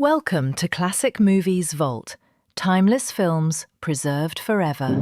Welcome to Classic Movies Vault, timeless films preserved forever.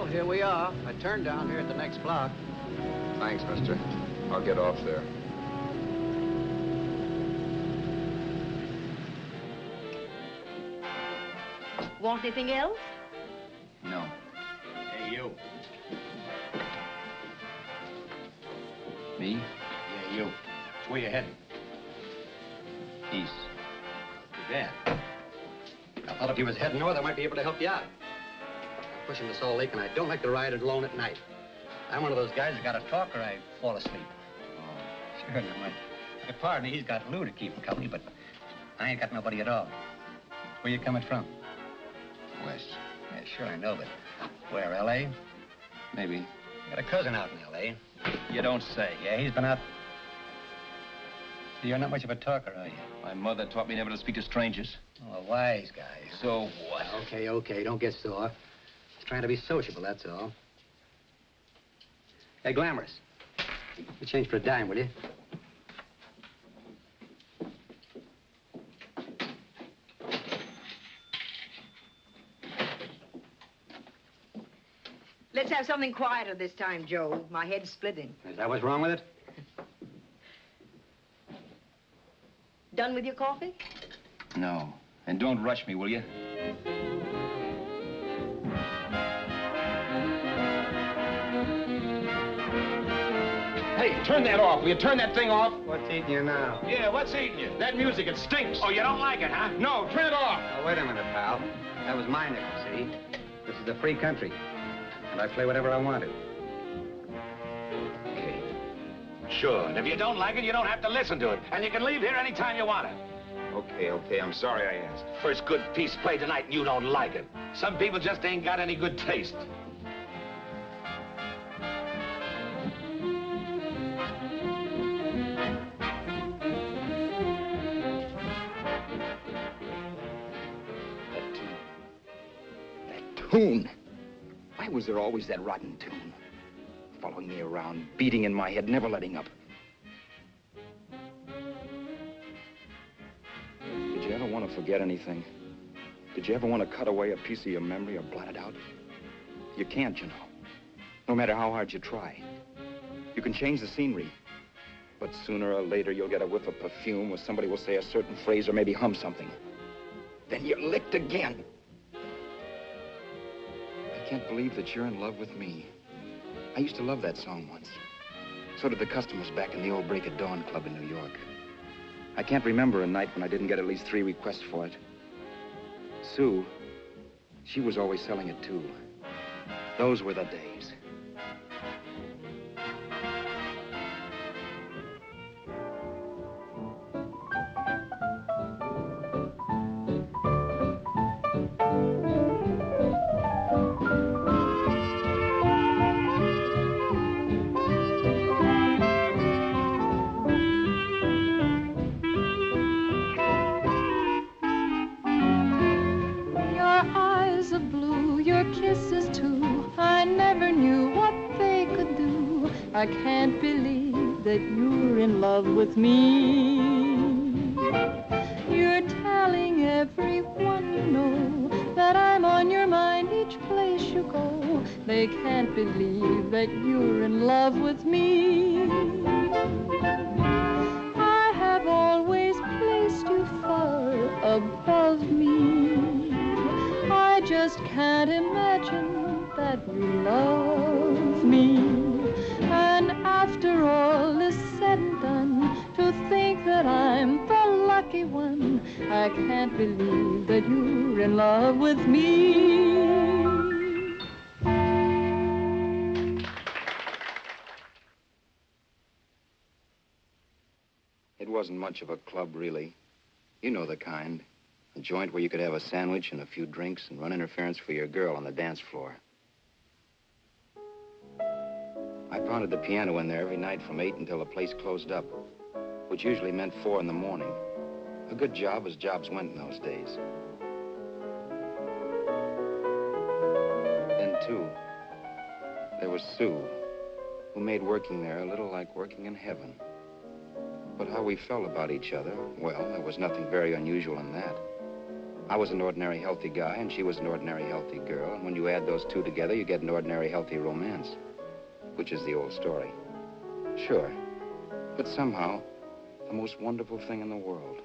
Here we are. I turned down here at the next block. Thanks, mister. I'll get off there. Want anything else? No. Hey, you. Me? Yeah, you. Where you heading? East. Too bad. I thought if you was heading north, I might be able to help you out. I'm pushing the Salt Lake, and I don't like to ride it alone at night. I'm one of those guys that got to talk or I fall asleep. Oh. Sure, no, my partner, he's got Lou to keep him company, but I ain't got nobody at all. Where you coming from? West. Yeah, sure, I know, but where, L.A.? Maybe. I got a cousin out in L.A. You don't say. Yeah, he's been out. You're not much of a talker, are you? My mother taught me never to speak to strangers. Oh, a wise guy. So what? Okay, don't get sore. Just trying to be sociable, that's all. Hey, Glamorous. You change for a dime, will you? Let's have something quieter this time, Joe. My head's splitting. Is that what's wrong with it? Done with your coffee? No. And don't rush me, will you? Hey, turn that off. Will you turn that thing off? What's eating you now? Yeah, what's eating you? That music, it stinks. Oh, you don't like it, huh? No, turn it off. Now, wait a minute, pal. That was my nickel, see? This is a free country, and I play whatever I want to. Okay. Sure, and if you don't like it, you don't have to listen to it. And you can leave here anytime you want to. Okay, I'm sorry I asked. First good piece played tonight and you don't like it. Some people just ain't got any good taste. That tune. Why was there always that rotten tune? Following me around, beating in my head, never letting up. Did you ever want to forget anything? Did you ever want to cut away a piece of your memory or blot it out? You can't, you know. No matter how hard you try. You can change the scenery, but sooner or later you'll get a whiff of perfume or somebody will say a certain phrase or maybe hum something. Then you're licked again. I can't believe that you're in love with me. I used to love that song once. So did the customers back in the old Break at Dawn Club in New York. I can't remember a night when I didn't get at least 3 requests for it. Sue, she was always selling it too. Those were the days. kisses too. I never knew what they could do. I can't believe that you're in love with me. You're telling everyone you know that I'm on your mind each place you go. They can't believe that you're in love with me. I have always placed you far above me. I just can't imagine that you love me. And after all is said and done, to think that I'm the lucky one, I can't believe that you're in love with me. It wasn't much of a club, really. You know the kind. A joint where you could have a sandwich and a few drinks and run interference for your girl on the dance floor. I pounded the piano in there every night from 8 until the place closed up, which usually meant 4 in the morning. A good job as jobs went in those days. Then, too, there was Sue, who made working there a little like working in heaven. But how we felt about each other, well, there was nothing very unusual in that. I was an ordinary healthy guy, and she was an ordinary healthy girl, and when you add those two together, you get an ordinary healthy romance, which is the old story. Sure, but somehow, the most wonderful thing in the world.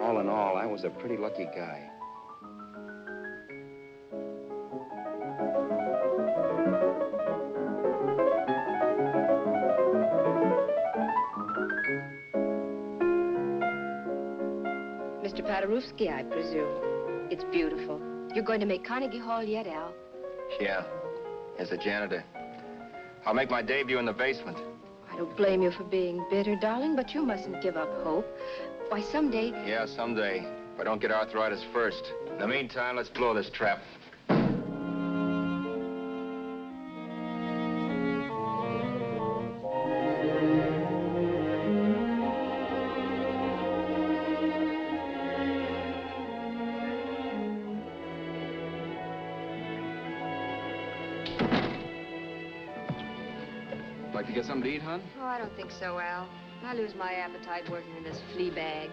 All in all, I was a pretty lucky guy. Mr. Paderewski, I presume. It's beautiful. You're going to make Carnegie Hall yet, Al? Yeah, as a janitor. I'll make my debut in the basement. I don't blame you for being bitter, darling, but you mustn't give up hope. Why, someday... Yeah, someday, if I don't get arthritis first. In the meantime, let's blow this trap. Like to get something to eat, hon? Oh, I don't think so, Al. I lose my appetite working in this flea bag.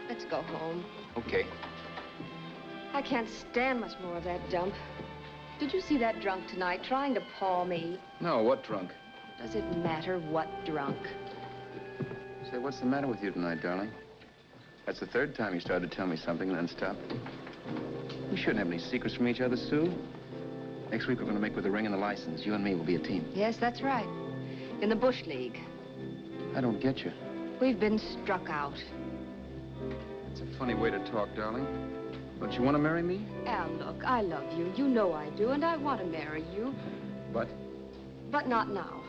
Let's go home. Okay. I can't stand much more of that dump. Did you see that drunk tonight trying to paw me? No, what drunk? Does it matter what drunk? Say, what's the matter with you tonight, darling? That's the third time you started to tell me something and then stopped. We shouldn't have any secrets from each other, Sue. Next week, we're going to make with the ring and the license. You and me will be a team. Yes, that's right. In the Bush League. I don't get you. We've been struck out. It's a funny way to talk, darling. Don't you want to marry me? Al, look, I love you. You know I do, and I want to marry you. But? But not now.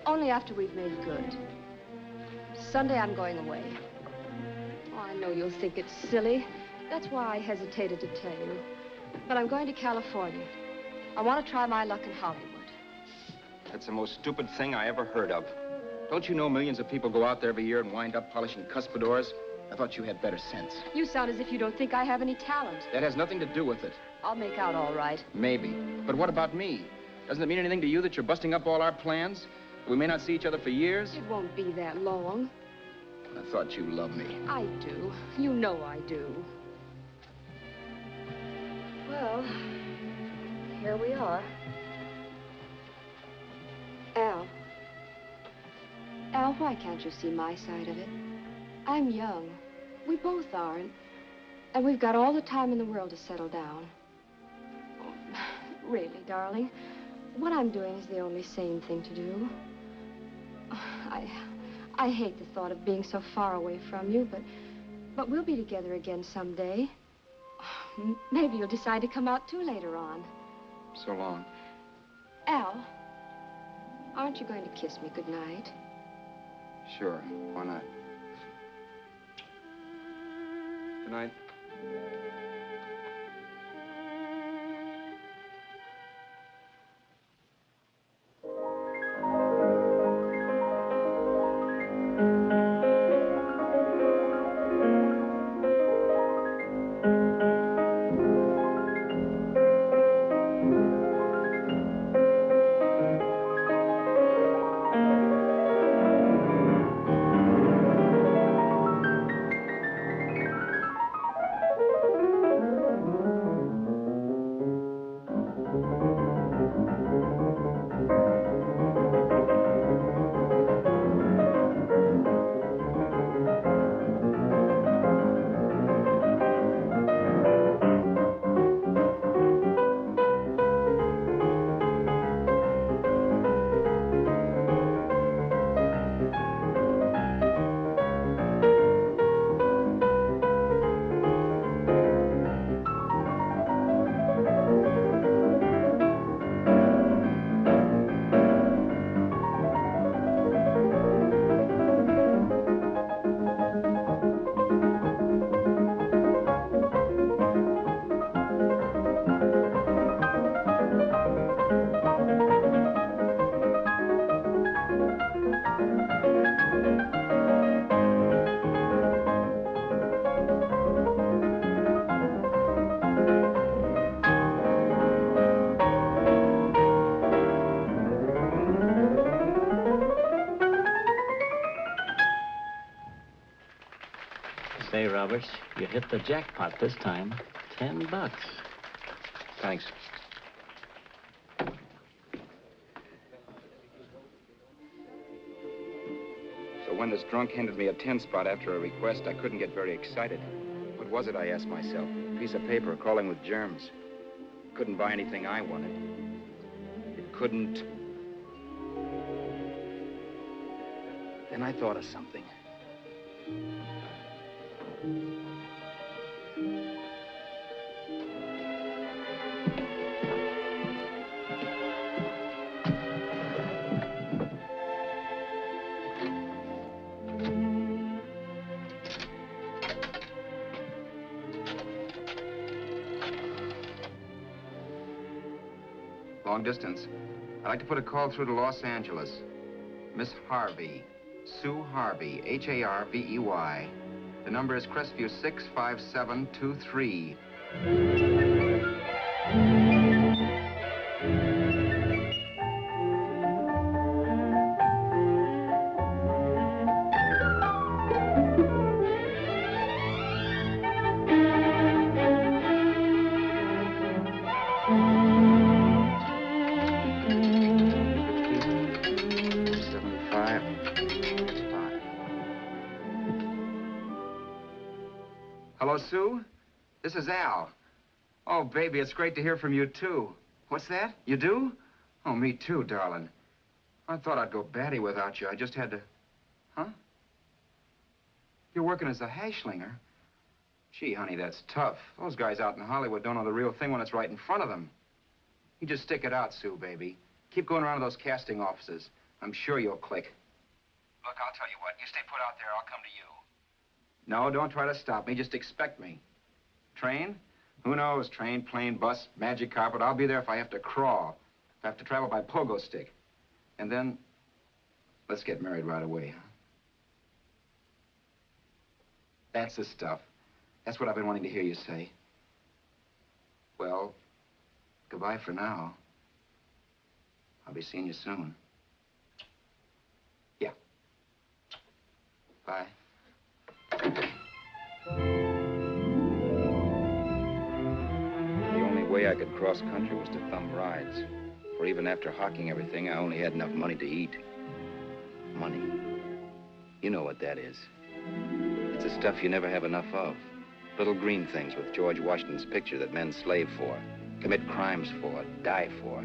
Only after we've made good. Sunday, I'm going away. Oh, I know you'll think it's silly. That's why I hesitated to tell you. But I'm going to California. I want to try my luck in Hollywood. That's the most stupid thing I ever heard of. Don't you know millions of people go out there every year and wind up polishing cuspidors? I thought you had better sense. You sound as if you don't think I have any talent. That has nothing to do with it. I'll make out all right. Maybe. But what about me? Doesn't it mean anything to you that you're busting up all our plans? We may not see each other for years? It won't be that long. I thought you loved me. I do. You know I do. Well, here we are. Al, why can't you see my side of it? I'm young. We both are, and we've got all the time in the world to settle down. Really, darling, what I'm doing is the only sane thing to do. I hate the thought of being so far away from you, but we'll be together again someday. Maybe you'll decide to come out too later on. So long. Al, aren't you going to kiss me goodnight? Sure, why not? Good night. say, Roberts, you hit the jackpot this time. $10. Thanks. So when this drunk handed me a 10 spot after a request, I couldn't get very excited. What was it, I asked myself? A piece of paper crawling with germs. Couldn't buy anything I wanted. It couldn't... Then I thought of something. Long distance. I'd like to put a call through to Los Angeles. Miss Harvey. Sue Harvey, Harvey. The number is Crestview 65723. Hello, Sue? This is Al. Oh, baby, it's great to hear from you, too. What's that? You do? Oh, me too, darling. I thought I'd go batty without you. I just had to... Huh? You're working as a hashlinger? Gee, honey, that's tough. Those guys out in Hollywood don't know the real thing when it's right in front of them. You just stick it out, Sue, baby. Keep going around to those casting offices. I'm sure you'll click. Look, I'll tell you what. You stay put out there, I'll come to you. No, don't try to stop me. Just expect me. Train? Who knows? Train, plane, bus, magic carpet. I'll be there if I have to crawl. If I have to travel by pogo stick. And then, let's get married right away, huh? That's the stuff. That's what I've been wanting to hear you say. Well, goodbye for now. I'll be seeing you soon. Yeah. Bye. The only way I could cross country was to thumb rides. For even after hawking everything, I only had enough money to eat. Money. You know what that is. It's the stuff you never have enough of. Little green things with George Washington's picture that men slave for, commit crimes for, die for.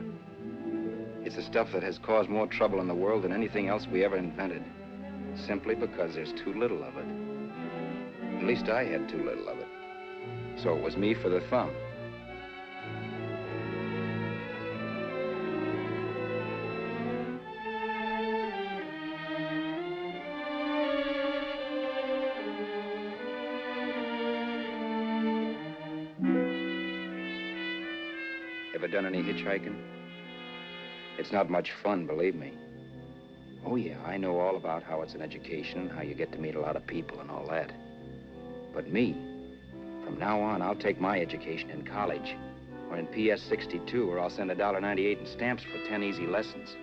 It's the stuff that has caused more trouble in the world than anything else we ever invented. Simply because there's too little of it. At least I had too little of it. So it was me for the thumb. Ever done any hitchhiking? It's not much fun, believe me. Oh, yeah, I know all about how it's an education and how you get to meet a lot of people and all that. But me, from now on, I'll take my education in college or in PS 62, or I'll send $1.98 in stamps for 10 easy lessons.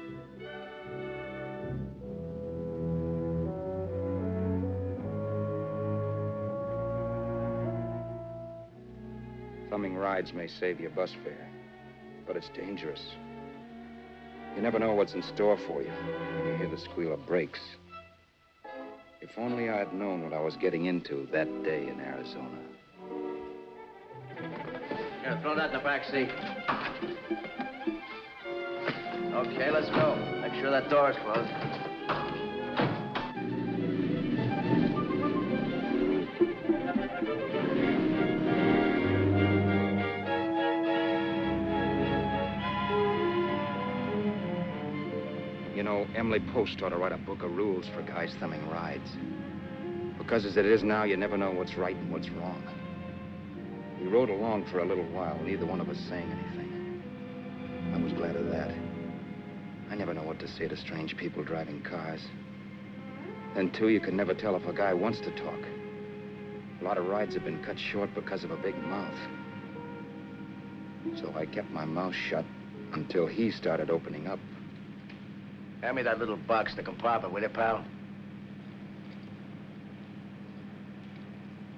Thumbing rides may save you bus fare, but it's dangerous. You never know what's in store for you when you hear the squeal of brakes. If only I'd known what I was getting into that day in Arizona. Here, throw that in the back seat. Okay, let's go. Make sure that door's closed. You know, Emily Post ought to write a book of rules for guys thumbing rides. Because as it is now, you never know what's right and what's wrong. We rode along for a little while, neither one of us saying anything. I was glad of that. I never know what to say to strange people driving cars. Then, too, you can never tell if a guy wants to talk. A lot of rides have been cut short because of a big mouth. So I kept my mouth shut until he started opening up. Hand me that little box in the compartment, will you, pal?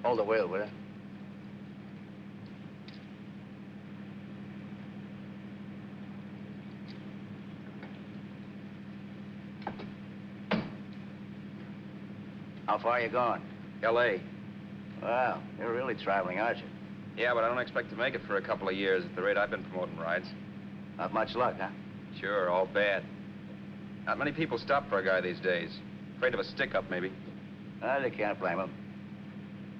Hold the wheel, will you? How far are you going? L.A. Well, you're really traveling, aren't you? Yeah, but I don't expect to make it for a couple of years at the rate I've been promoting rides. Not much luck, huh? Sure, all bad. Not many people stop for a guy these days. Afraid of a stick-up, maybe. Well, you can't blame them.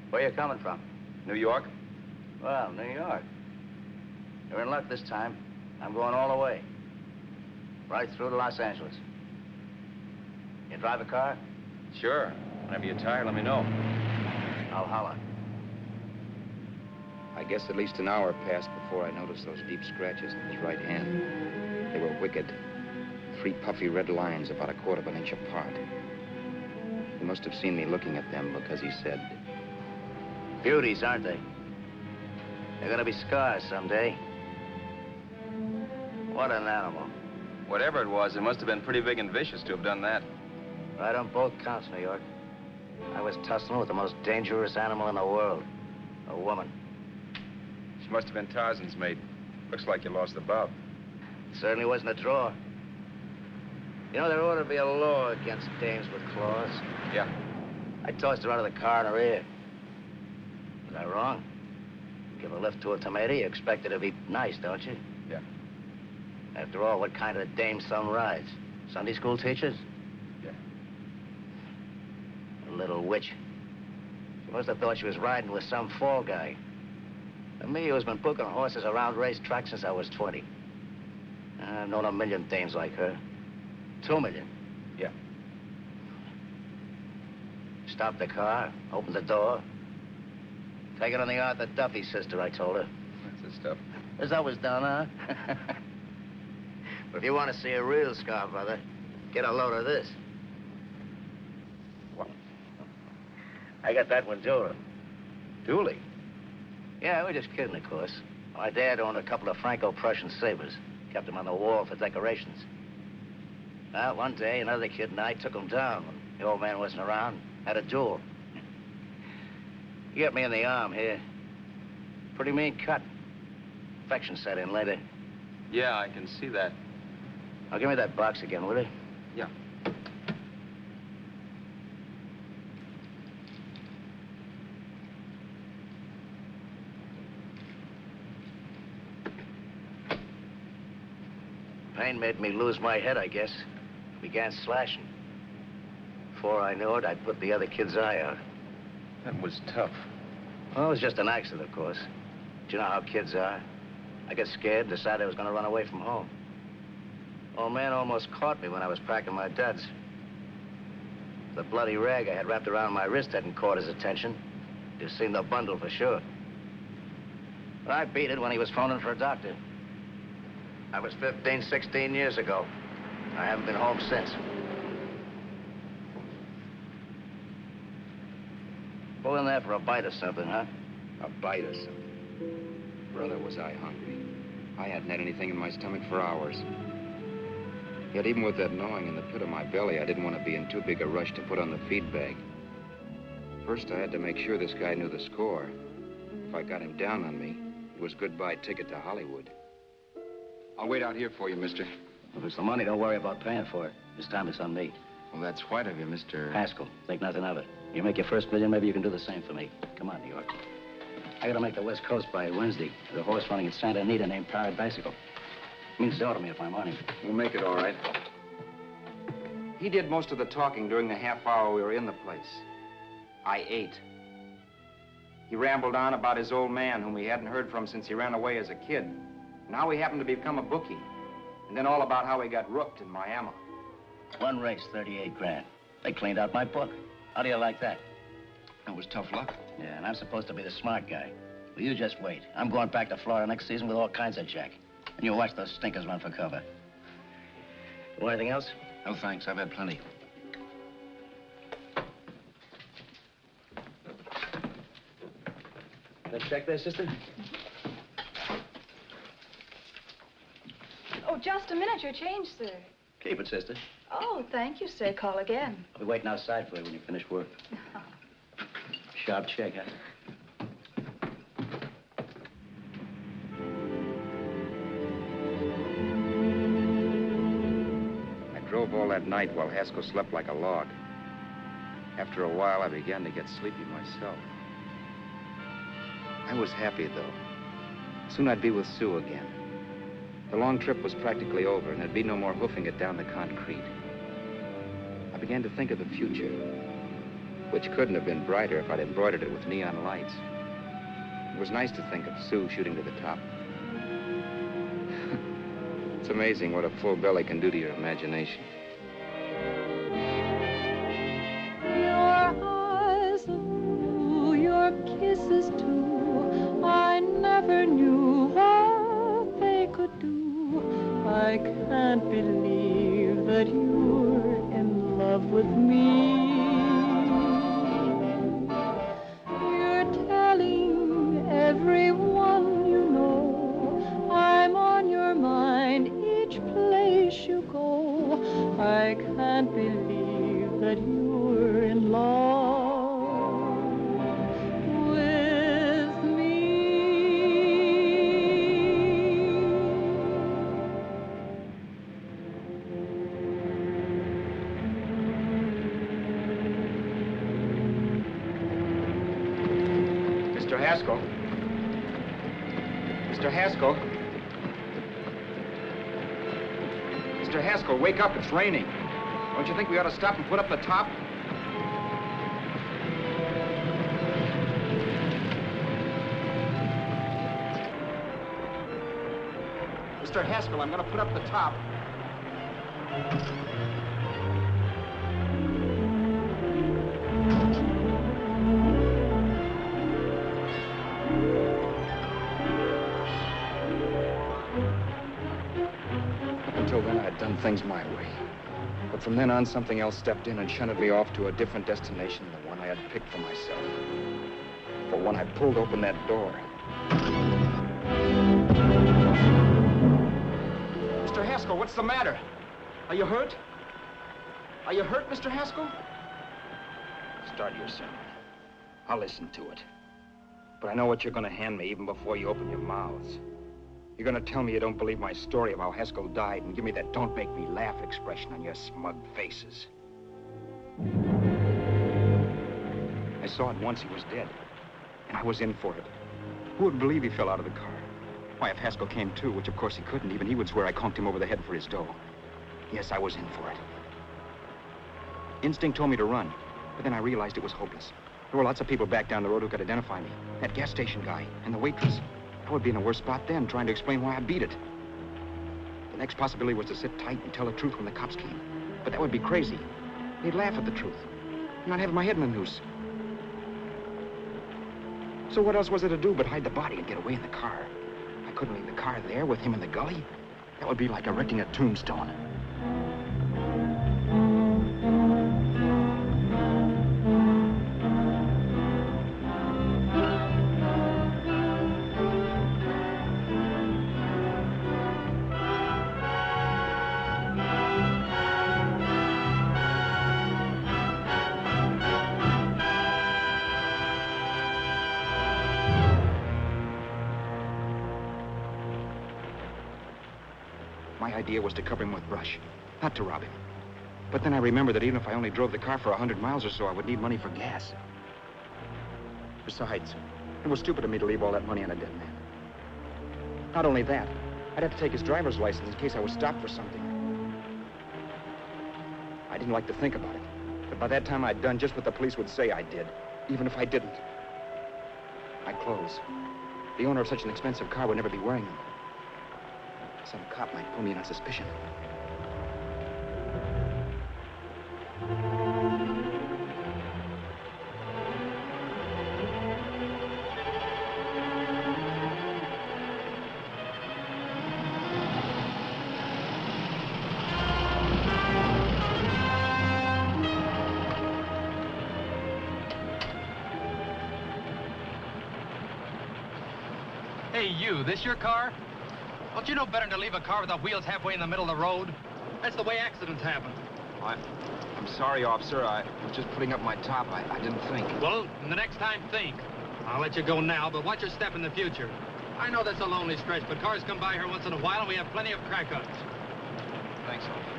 Where you coming from? New York? Well, New York. You're in luck this time. I'm going all the way. Right through to Los Angeles. You drive a car? Sure. Whenever you're tired, let me know. I'll holler. I guess at least an hour passed before I noticed those deep scratches in his right hand. They were wicked. 3 puffy red lines about a quarter of an inch apart. He must have seen me looking at them because he said, "Beauties, aren't they? They're gonna be scars someday." What an animal. Whatever it was, it must have been pretty big and vicious to have done that. Right on both counts, New York. I was tussling with the most dangerous animal in the world. A woman. She must have been Tarzan's mate. Looks like you lost the bout. It certainly wasn't a draw. You know, there ought to be a law against dames with claws. Yeah. I tossed her out of the car in her ear. Was I wrong? Give a lift to a tomato, you expect her to be nice, don't you? Yeah. After all, what kind of dame son rides? Sunday school teachers? Yeah. A little witch. She must have thought she was riding with some fall guy. And me, who's been booking horses around racetracks since I was 20. I've known a million dames like her. 2 million. Yeah. Stopped the car, opened the door. Take it on the Arthur Duffy, sister, I told her. That's the stuff. As I was done, huh? But if you want to see a real scar, brother, get a load of this. What? I got that one, Detour. Dooley? Yeah, we're just kidding, of course. My dad owned a couple of Franco-Prussian sabers. Kept them on the wall for decorations. Well, one day, another kid and I took them down when the old man wasn't around. Had a duel. He got me in the arm here. Pretty mean cut. Infection set in later. Yeah, I can see that. Now, give me that box again, will you? Yeah. Pain made me lose my head, I guess. Began slashing. Before I knew it, I'd put the other kid's eye out. That was tough. Well, it was just an accident, of course. But you know how kids are. I got scared, decided I was going to run away from home. Old man almost caught me when I was packing my duds. The bloody rag I had wrapped around my wrist hadn't caught his attention. You've seen the bundle for sure. But I beat it when he was phoning for a doctor. That was 15, 16 years ago. I haven't been home since. Pull in there for a bite or something, huh? A bite or something. Brother, was I hungry. I hadn't had anything in my stomach for hours. Yet even with that gnawing in the pit of my belly, I didn't want to be in too big a rush to put on the feed bag. First, I had to make sure this guy knew the score. If I got him down on me, it was goodbye ticket to Hollywood. I'll wait out here for you, mister. If it's the money, don't worry about paying for it. This time it's on me. Well, that's white of you, Mr. Haskell, think nothing of it. You make your first million, maybe you can do the same for me. Come on, New York. I gotta make the West Coast by Wednesday. There's a horse running at Santa Anita named Paradicycle. Means to me if I'm on him. We'll make it all right. He did most of the talking during the half hour we were in the place. I ate. He rambled on about his old man, whom we hadn't heard from since he ran away as a kid. And how he happened to become a bookie. And then all about how he got rooked in Miami. One race, 38 grand. They cleaned out my book. How do you like that? That was tough luck. Yeah, and I'm supposed to be the smart guy. Well, you just wait. I'm going back to Florida next season with all kinds of jack. And you watch those stinkers run for cover. Want anything else? No, thanks. I've had plenty. That check there, sister? Oh, just a minute. Your change, sir. Keep it, sister. Oh, thank you, sir. Call again. I'll be waiting outside for you when you finish work. Sharp check, huh? that night while Haskell slept like a log. After a while, I began to get sleepy myself. I was happy, though. Soon I'd be with Sue again. The long trip was practically over, and there'd be no more hoofing it down the concrete. I began to think of the future, which couldn't have been brighter if I'd embroidered it with neon lights. It was nice to think of Sue shooting to the top. It's amazing what a full belly can do to your imagination. Your eyes are blue, your kisses too. I never knew what they could do. I can't believe that you're in love with me. You're telling everyone you know I'm on your mind each place you go. I can't believe that you're in love with me. Mr. Haskell? Mr. Haskell? Mr. Haskell, wake up, it's raining. Don't you think we ought to stop and put up the top? Mr. Haskell, I'm gonna put up the top. Up until then, I had done things my way. But from then on, something else stepped in and shunted me off to a different destination than the one I had picked for myself. For when I pulled open that door... Mr. Haskell, what's the matter? Are you hurt? Are you hurt, Mr. Haskell? Start your sermon. I'll listen to it. But I know what you're gonna hand me even before you open your mouths. You're gonna tell me you don't believe my story of how Haskell died and give me that don't make me laugh expression on your smug faces. I saw at once he was dead, and I was in for it. Who would believe he fell out of the car? Why, if Haskell came too, which of course he couldn't, even he would swear I conked him over the head for his dough. Yes, I was in for it. Instinct told me to run, but then I realized it was hopeless. There were lots of people back down the road who could identify me. That gas station guy and the waitress. I would be in a worse spot then, trying to explain why I beat it. The next possibility was to sit tight and tell the truth when the cops came. But that would be crazy. They'd laugh at the truth. I'm not having my head in a noose. So what else was there to do but hide the body and get away in the car? I couldn't leave the car there with him in the gully. That would be like erecting a tombstone. My idea was to cover him with brush, not to rob him. But then I remembered that even if I only drove the car for 100 miles or so, I would need money for gas. Besides, it was stupid of me to leave all that money on a dead man. Not only that, I'd have to take his driver's license in case I was stopped for something. I didn't like to think about it, but by that time I'd done just what the police would say I did, even if I didn't. My clothes. The owner of such an expensive car would never be wearing them. Some cop might pull me in on suspicion. Hey, you, this your car? Don't you know better than to leave a car with the wheels halfway in the middle of the road? That's the way accidents happen. I'm sorry, officer. I was just putting up my top. I didn't think. Well, the next time, think. I'll let you go now, but watch your step in the future. I know that's a lonely stretch, but cars come by here once in a while, and we have plenty of crack-ups. Thanks, officer.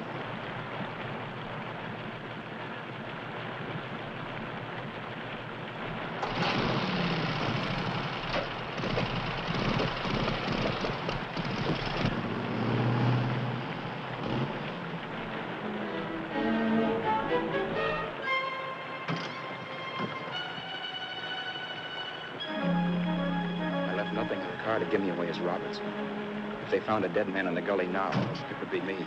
car to give me away as Roberts. If they found a dead man in the gully now, it would be me.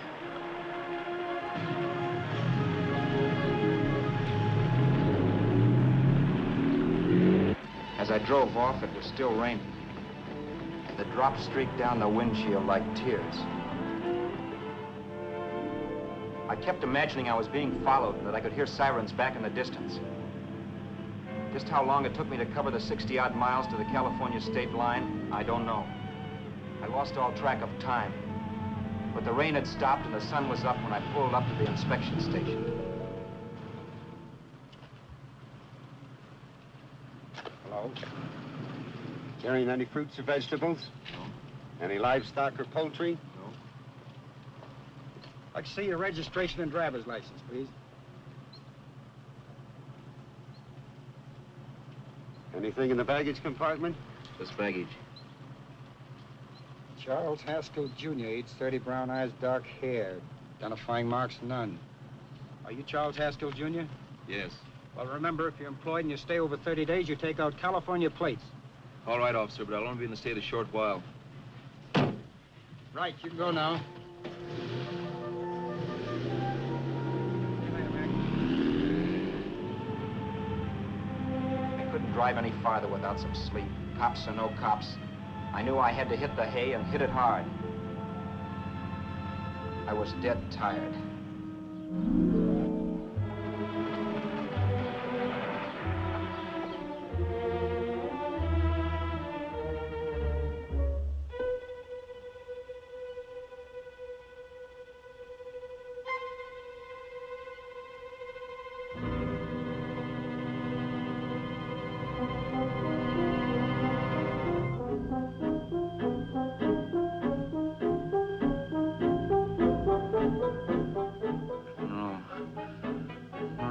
As I drove off, it was still raining. The drops streaked down the windshield like tears. I kept imagining I was being followed and that I could hear sirens back in the distance. Just how long it took me to cover the 60-odd miles to the California state line, I don't know. I lost all track of time. But the rain had stopped and the sun was up when I pulled up to the inspection station. Hello? Carrying any fruits or vegetables? No. Any livestock or poultry? No. I'd like to see your registration and driver's license, please. Anything in the baggage compartment? This baggage. Charles Haskell, Jr., age 30, brown eyes, dark hair. Identifying marks, none. Are you Charles Haskell, Jr.? Yes. Well, remember, if you're employed and you stay over 30 days, you take out California plates. All right, officer, but I'll only be in the state a short while. Right, you can go now. I couldn't drive any farther without some sleep. Cops or no cops, I knew I had to hit the hay and hit it hard. I was dead tired.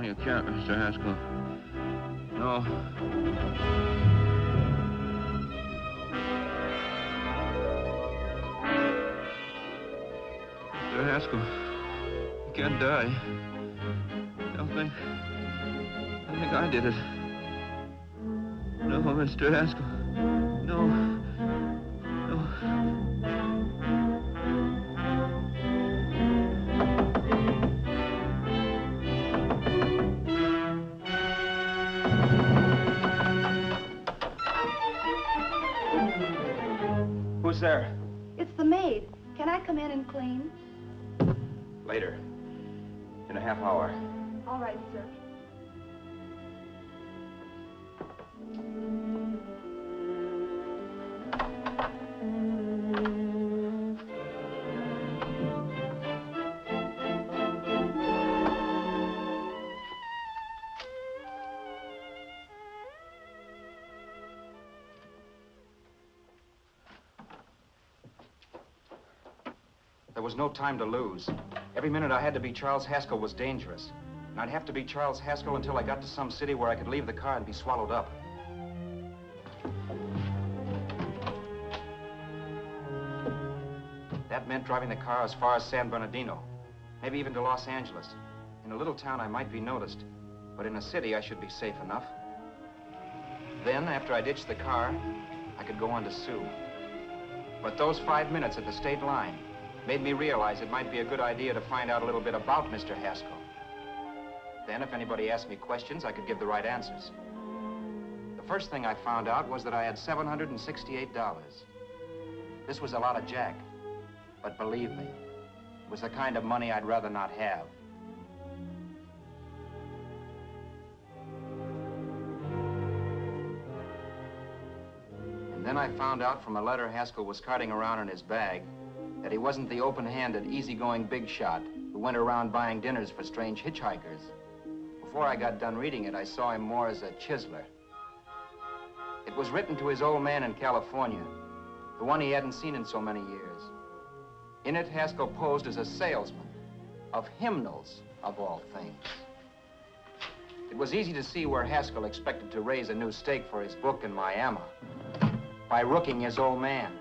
You can't, Mr. Haskell. No. Mr. Haskell, you can't die. Don't think I did it. No, Mr. Haskell. No. No. Who's there? It's the maid. Can I come in and clean? Later. In a half hour. All right, sir. There was no time to lose. Every minute I had to be Charles Haskell was dangerous. And I'd have to be Charles Haskell until I got to some city where I could leave the car and be swallowed up. That meant driving the car as far as San Bernardino, maybe even to Los Angeles. In a little town, I might be noticed, but in a city, I should be safe enough. Then, after I ditched the car, I could go on to Sue. But those 5 minutes at the state line made me realize it might be a good idea to find out a little bit about Mr. Haskell. Then, if anybody asked me questions, I could give the right answers. The first thing I found out was that I had $768. This was a lot of jack, but believe me, it was the kind of money I'd rather not have. And then I found out from a letter Haskell was carting around in his bag that he wasn't the open-handed, easygoing big shot who went around buying dinners for strange hitchhikers. Before I got done reading it, I saw him more as a chiseler. It was written to his old man in California, the one he hadn't seen in so many years. In it, Haskell posed as a salesman of hymnals, of all things. It was easy to see where Haskell expected to raise a new stake for his book in Miami by rooking his old man.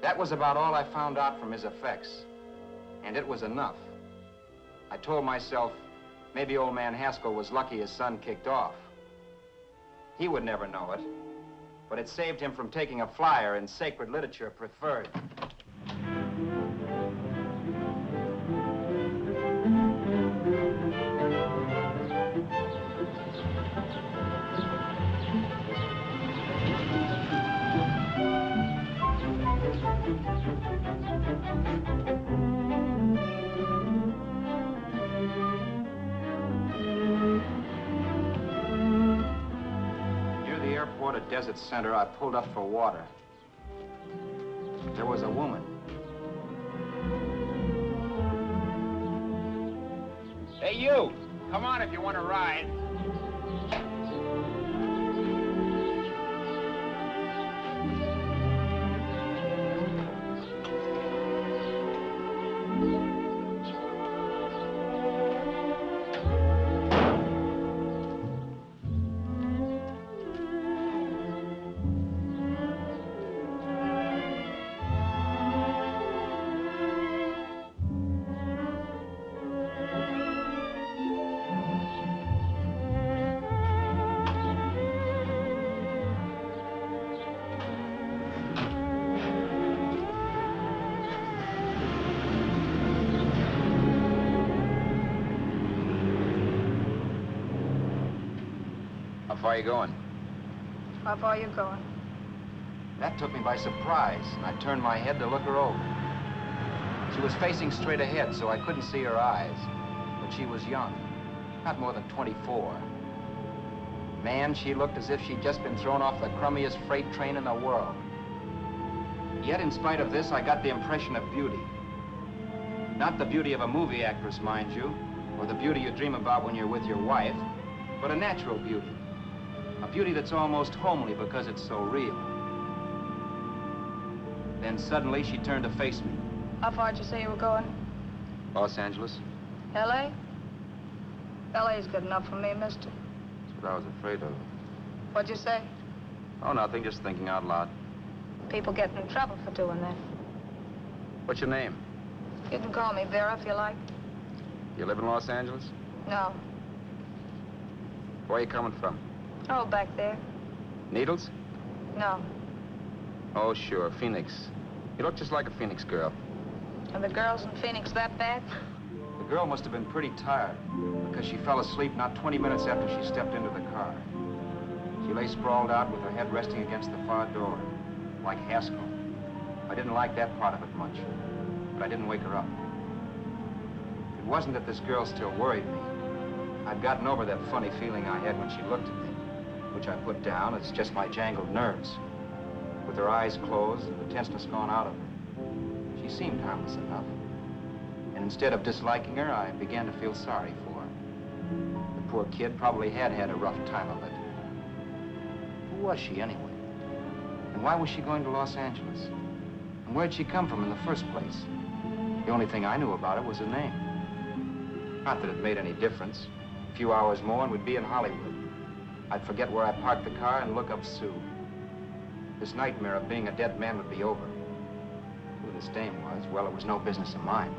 That was about all I found out from his effects, and it was enough. I told myself, maybe old man Haskell was lucky his son kicked off. He would never know it, but it saved him from taking a flyer in sacred literature preferred. At Desert Center, I pulled up for water. There was a woman. Hey, you! Come on if you want to ride. How far are you going? How far are you going? That took me by surprise, and I turned my head to look her over. She was facing straight ahead, so I couldn't see her eyes. But she was young, not more than 24. Man, she looked as if she'd just been thrown off the crummiest freight train in the world. Yet, in spite of this, I got the impression of beauty. Not the beauty of a movie actress, mind you, or the beauty you dream about when you're with your wife, but a natural beauty. A beauty that's almost homely because it's so real. Then suddenly she turned to face me. How far did you say you were going? Los Angeles? L.A.? L.A.'s good enough for me, mister. That's what I was afraid of. What'd you say? Oh, nothing, just thinking out loud. People get in trouble for doing that. What's your name? You can call me Vera if you like. You live in Los Angeles? No. Where are you coming from? Oh, back there. Needles? No. Oh, sure, Phoenix. You look just like a Phoenix girl. Are the girls in Phoenix that bad? The girl must have been pretty tired, because she fell asleep not 20 minutes after she stepped into the car. She lay sprawled out with her head resting against the far door, like Haskell. I didn't like that part of it much, but I didn't wake her up. It wasn't that this girl still worried me. I'd gotten over that funny feeling I had when she looked at me, which I put down as just my jangled nerves. With her eyes closed and the tenseness gone out of her, she seemed harmless enough. And instead of disliking her, I began to feel sorry for her. The poor kid probably had had a rough time of it. Who was she, anyway? And why was she going to Los Angeles? And where'd she come from in the first place? The only thing I knew about her was her name. Not that it made any difference. A few hours more and we'd be in Hollywood. I'd forget where I parked the car and look up Sue. This nightmare of being a dead man would be over. Who this dame was, well, it was no business of mine.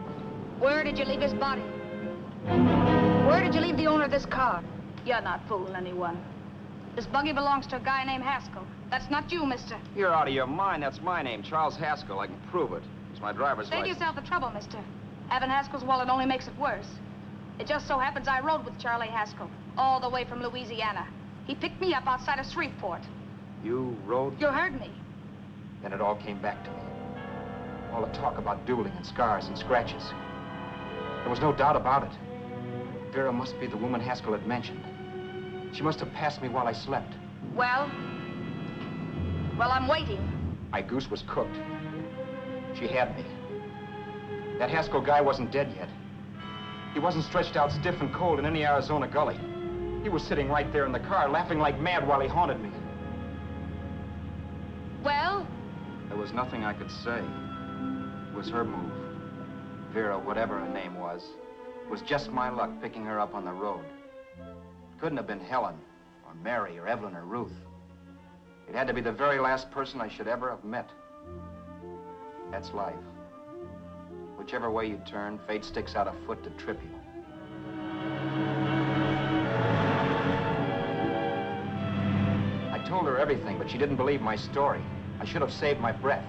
Where did you leave his body? Where did you leave the owner of this car? You're not fooling anyone. This buggy belongs to a guy named Haskell. That's not you, mister. You're out of your mind. That's my name, Charles Haskell. I can prove it. It's my driver's Save license. yourself the trouble, mister. Having Haskell's wallet only makes it worse. It just so happens I rode with Charlie Haskell, all the way from Louisiana. He picked me up outside of Shreveport. You rode? You heard me. Then it all came back to me. All the talk about dueling and scars and scratches. There was no doubt about it. Vera must be the woman Haskell had mentioned. She must have passed me while I slept. Well, I'm waiting. My goose was cooked. She had me. That Haskell guy wasn't dead yet. He wasn't stretched out stiff and cold in any Arizona gully. He was sitting right there in the car, laughing like mad while he haunted me. Well? There was nothing I could say. It was her move. Vera, whatever her name was just my luck picking her up on the road. It couldn't have been Helen, or Mary, or Evelyn, or Ruth. It had to be the very last person I should ever have met. That's life. Whichever way you turn, fate sticks out a foot to trip you. I told her everything, but she didn't believe my story. I should have saved my breath.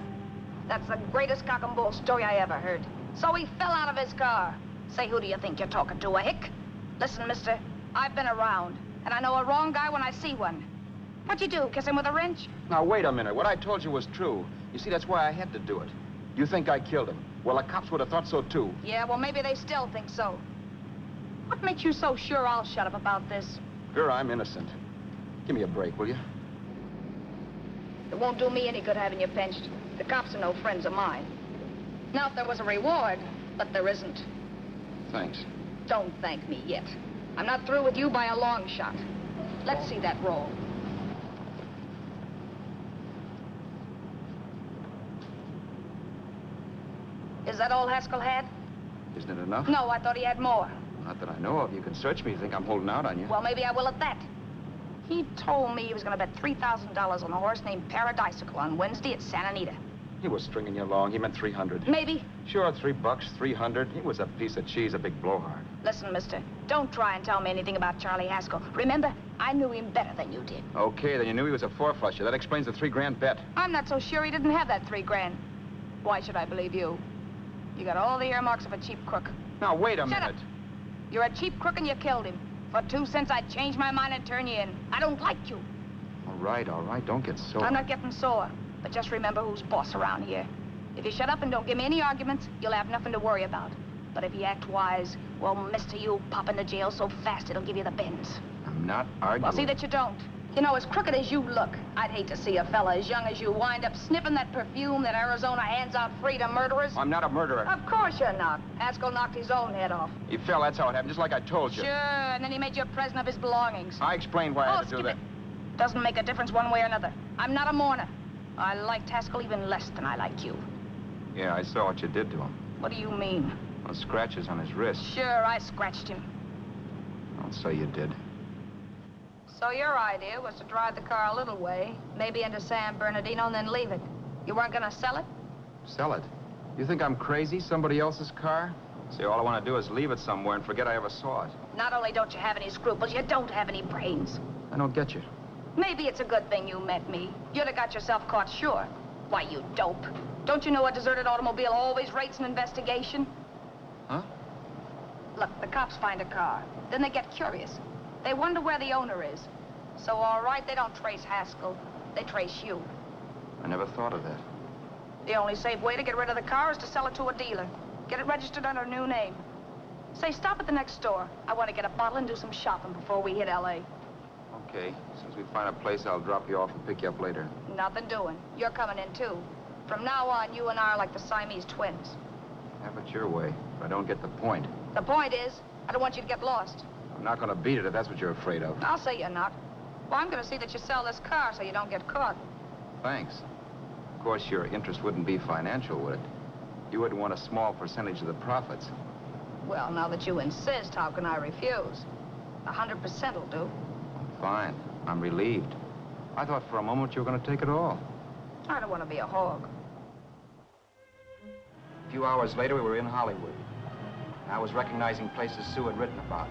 That's the greatest cock and bull story I ever heard. So he fell out of his car. Say, who do you think you're talking to, a hick? Listen, mister, I've been around, and I know a wrong guy when I see one. What'd you do, kiss him with a wrench? Now, wait a minute. What I told you was true. You see, that's why I had to do it. You think I killed him. Well, the cops would have thought so, too. Yeah, well, maybe they still think so. What makes you so sure I'll shut up about this? Vera, I'm innocent. Give me a break, will you? It won't do me any good having you pinched. The cops are no friends of mine. Now, if there was a reward, but there isn't. Thanks. Don't thank me yet. I'm not through with you by a long shot. Let's see that roll. Is that all Haskell had? Isn't it enough? No, I thought he had more. Not that I know of. You can search me. You think I'm holding out on you? Well, maybe I will at that. He told me he was going to bet $3,000 on a horse named Paradisical on Wednesday at Santa Anita. He was stringing you along. He meant 300. Maybe. Sure, $3, 300. He was a piece of cheese, a big blowhard. Listen, mister, don't try and tell me anything about Charlie Haskell. Remember, I knew him better than you did. Okay, then you knew he was a four-flusher. That explains the $3 bet. I'm not so sure he didn't have that $3,000. Why should I believe you? You got all the earmarks of a cheap crook. Now, wait a Shut minute. up. You're a cheap crook and you killed him. For 2 cents, I'd change my mind and turn you in. I don't like you. All right. Don't get sore. I'm not getting sore, but just remember who's boss around here. If you shut up and don't give me any arguments, you'll have nothing to worry about. But if you act wise, well, mister, you'll pop into jail so fast it'll give you the bends. I'm not arguing. Well, see that you don't. You know, as crooked as you look, I'd hate to see a fella as young as you wind up sniffing that perfume that Arizona hands out free to murderers. I'm not a murderer. Of course you're not. Haskell knocked his own head off. He fell, that's how it happened, just like I told you. Sure, and then he made you a present of his belongings. I explained why I had to do skip that. it. Doesn't make a difference one way or another. I'm not a mourner. I liked Haskell even less than I like you. Yeah, I saw what you did to him. What do you mean? Those scratches on his wrist. Sure, I scratched him. I'll say you did. So your idea was to drive the car a little way, maybe into San Bernardino, and then leave it. You weren't gonna sell it? Sell it? You think I'm crazy? Somebody else's car? See, all I want to do is leave it somewhere and forget I ever saw it. Not only don't you have any scruples, you don't have any brains. I don't get you. Maybe it's a good thing you met me. You'd have got yourself caught, sure. Why, you dope. Don't you know a deserted automobile always rates an investigation? Huh? Look, the cops find a car. Then they get curious. They wonder where the owner is. So, all right, they don't trace Haskell. They trace you. I never thought of that. The only safe way to get rid of the car is to sell it to a dealer. Get it registered under a new name. Say, stop at the next store. I want to get a bottle and do some shopping before we hit L.A. Okay. As soon as we find a place, I'll drop you off and pick you up later. Nothing doing. You're coming in, too. From now on, you and I are like the Siamese twins. Have it your way, but I don't get the point. The point is, I don't want you to get lost. I'm not going to beat it if that's what you're afraid of. I'll say you're not. Well, I'm going to see that you sell this car so you don't get caught. Thanks. Of course, your interest wouldn't be financial, would it? You wouldn't want a small percentage of the profits. Well, now that you insist, how can I refuse? 100% will do. Fine. I'm relieved. I thought for a moment you were going to take it all. I don't want to be a hog. A few hours later, we were in Hollywood. I was recognizing places Sue had written about.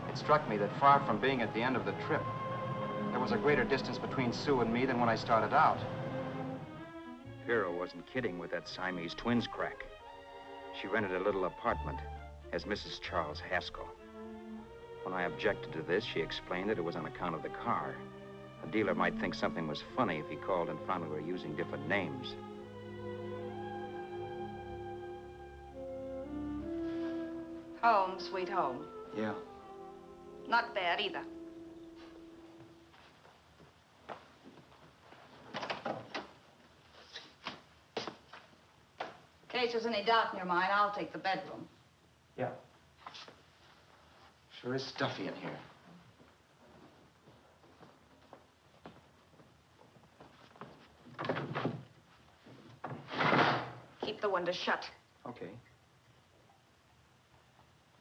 It struck me that far from being at the end of the trip, there was a greater distance between Sue and me than when I started out. Vera wasn't kidding with that Siamese twins crack. She rented a little apartment as Mrs. Charles Haskell. When I objected to this, she explained that it was on account of the car. A dealer might think something was funny if he called and found we were using different names. Home, sweet home. Yeah. Not bad either. In case there's any doubt in your mind, I'll take the bedroom. Yeah. Sure is stuffy in here. Keep the window shut. Okay.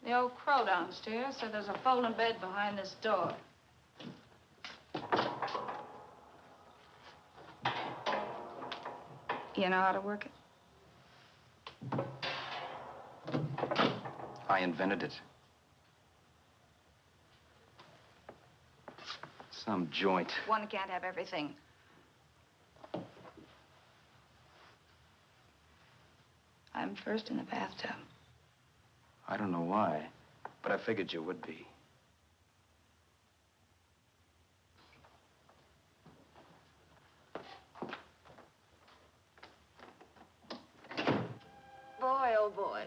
The old crow downstairs said there's a folding bed behind this door. You know how to work it? I invented it. Some joint. One can't have everything. I'm first in the bathtub. I don't know why, but I figured you would be. Boy, oh boy.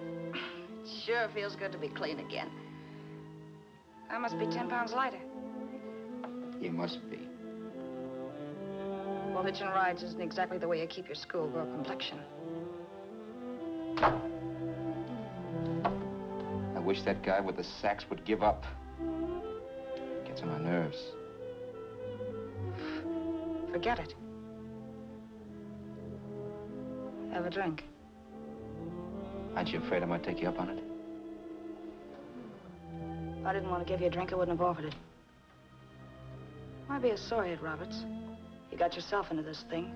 It sure feels good to be clean again. I must be 10 pounds lighter. You must be. Well, hitching rides isn't exactly the way you keep your schoolgirl complexion. I wish that guy with the sax would give up. Gets on my nerves. Forget it. Have a drink. Aren't you afraid I might take you up on it? If I didn't want to give you a drink, I wouldn't have offered it. Why be a sorehead, Roberts? You got yourself into this thing.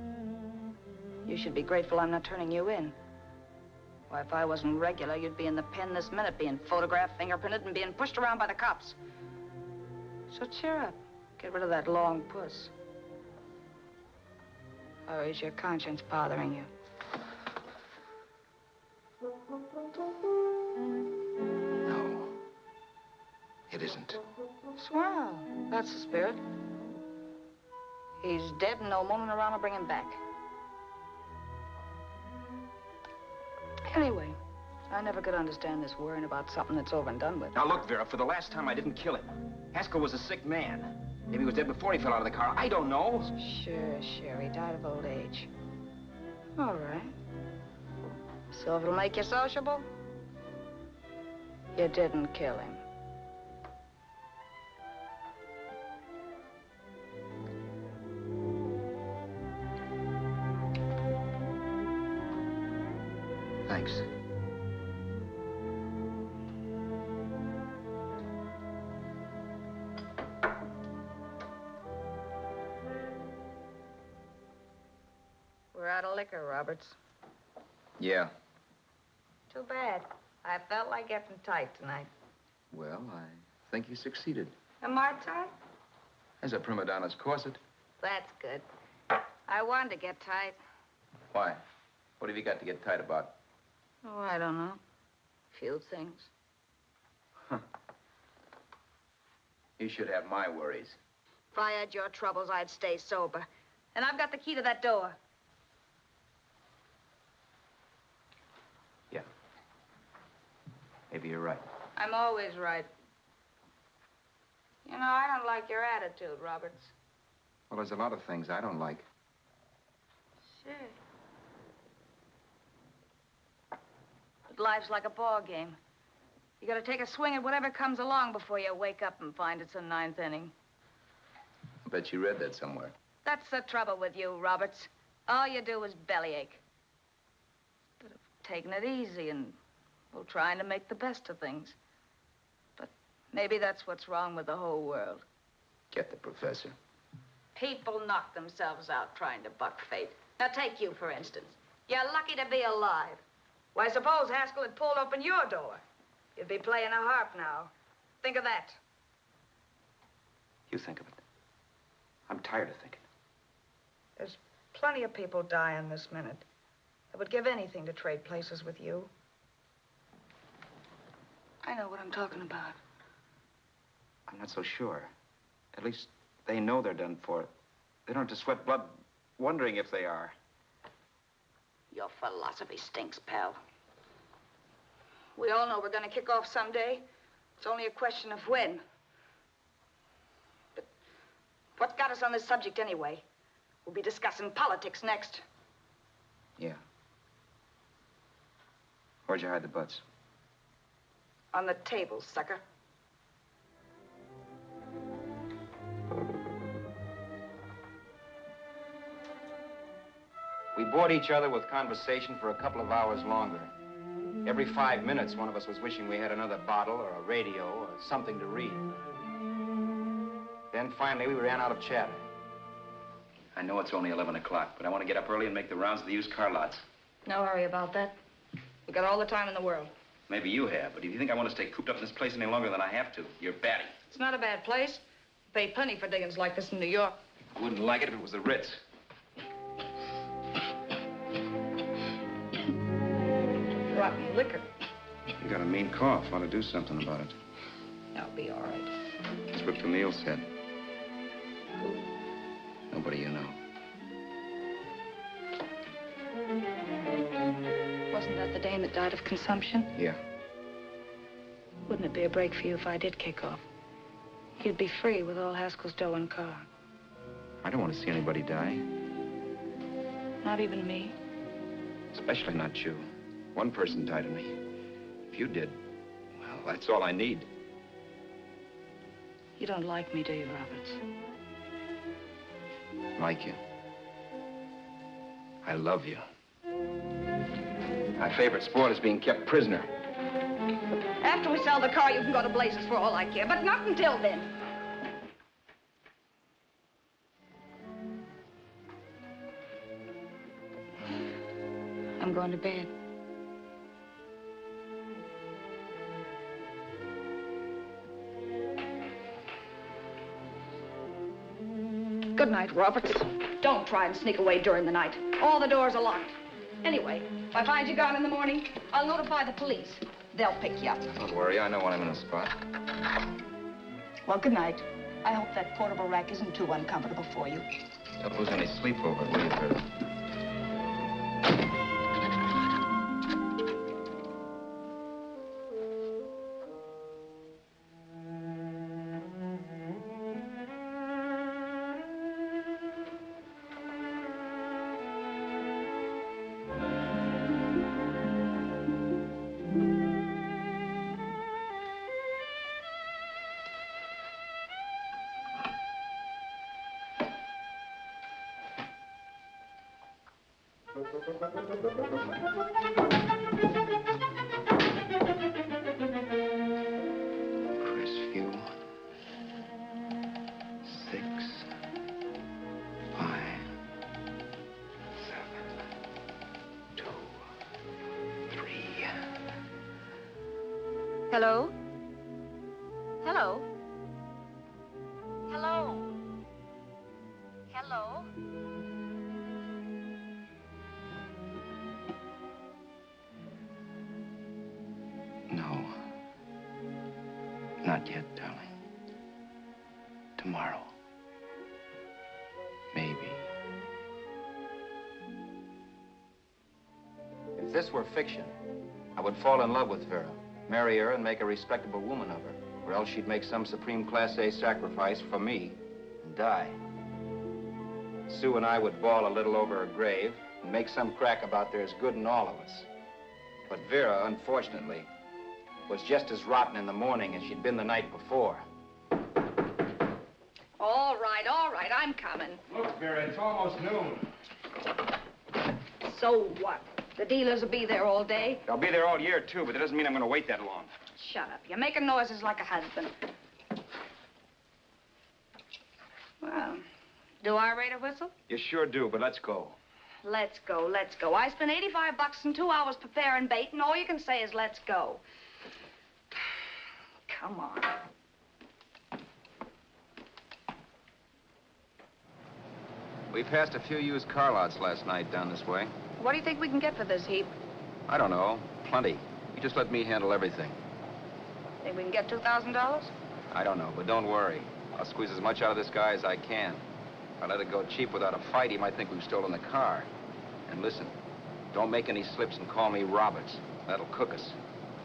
You should be grateful I'm not turning you in. Why, if I wasn't regular, you'd be in the pen this minute, being photographed, fingerprinted, and being pushed around by the cops. So cheer up. Get rid of that long puss. Or is your conscience bothering you? No. It isn't. Swell. That's the spirit. He's dead and no mooning around will bring him back. Anyway, I never could understand this worrying about something that's over and done with. Now look, Vera, for the last time I didn't kill him. Haskell was a sick man. Maybe he was dead before he fell out of the car. I don't know. Sure. He died of old age. All right. So if it'll make you sociable, you didn't kill him. Thanks. We're out of liquor, Roberts. Yeah. Too bad. I felt like getting tight tonight. Well, I think you succeeded. Am I tight? As a prima donna's corset. That's good. I wanted to get tight. Why? What have you got to get tight about? Oh, I don't know. Few things. You should have my worries. If I had your troubles, I'd stay sober. And I've got the key to that door. Yeah. Maybe you're right. I'm always right. You know, I don't like your attitude, Roberts. Well, there's a lot of things I don't like. Sure. But life's like a ball game. You gotta take a swing at whatever comes along before you wake up and find it's a ninth inning. I bet you read that somewhere. That's the trouble with you, Roberts. All you do is bellyache. But taking it easy and, well, trying to make the best of things. But maybe that's what's wrong with the whole world. Get the professor. People knock themselves out trying to buck fate. Now, take you, for instance. You're lucky to be alive. Why, suppose Haskell had pulled open your door. You'd be playing a harp now. Think of that. You think of it. I'm tired of thinking. There's plenty of people dying this minute. I would give anything to trade places with you. I know what I'm talking about. I'm not so sure. At least they know they're done for. They don't have to sweat blood wondering if they are. Your philosophy stinks, pal. We all know we're gonna kick off someday. It's only a question of when. But what got us on this subject anyway? We'll be discussing politics next. Yeah. Where'd you hide the butts? On the table, sucker. We bored each other with conversation for a couple of hours longer. Every 5 minutes, one of us was wishing we had another bottle or a radio or something to read. Then finally, we ran out of chatter. I know it's only 11 o'clock, but I want to get up early and make the rounds of the used car lots. No hurry about that. We got all the time in the world. Maybe you have, but if you think I want to stay cooped up in this place any longer than I have to, you're batty. It's not a bad place. Pay plenty for diggings like this in New York. I wouldn't like it if it was the Ritz. Rotten liquor. You got a mean cough. Ought to do something about it. I'll be all right. That's what Camille said. Who? Nobody you know. Wasn't that the dame that died of consumption? Yeah. Wouldn't it be a break for you if I did kick off? You'd be free with all Haskell's dough and car. I don't want to see anybody die. Not even me. Especially not you. One person died of me. If you did, well, that's all I need. You don't like me, do you, Roberts? Like you. I love you. My favorite sport is being kept prisoner. After we sell the car, you can go to blazes for all I care, but not until then. I'm going to bed. Good night, Roberts. Don't try and sneak away during the night. All the doors are locked. Anyway, if I find you gone in the morning, I'll notify the police. They'll pick you up. Don't worry, I know when I'm in a spot. Well, good night. I hope that portable rack isn't too uncomfortable for you. Don't lose any sleep over it, will you, Vera? Crestview. 6, 5, 7, 2, 3. Hello? Hello? Hello? Hello? No. Not yet, darling. Tomorrow. Maybe. If this were fiction, I would fall in love with Vera, marry her, and make a respectable woman of her. Or else she'd make some supreme Class A sacrifice for me and die. Sue and I would bawl a little over her grave and make some crack about there's good in all of us. But Vera, unfortunately, was just as rotten in the morning as she'd been the night before. All right, I'm coming. Look, Vera, it's almost noon. So what? The dealers will be there all day? I'll be there all year, too, but that doesn't mean I'm going to wait that long. Shut up. You're making noises like a husband. Well, do I rate a whistle? You sure do, but let's go. Let's go, let's go. I spent $85 and 2 hours preparing bait, and all you can say is let's go. Come on. We passed a few used car lots last night down this way. What do you think we can get for this heap? I don't know. Plenty. You just let me handle everything. Think we can get $2,000? I don't know, but don't worry. I'll squeeze as much out of this guy as I can. If I let it go cheap without a fight, he might think we've stolen the car. And listen, don't make any slips and call me Roberts. That'll cook us.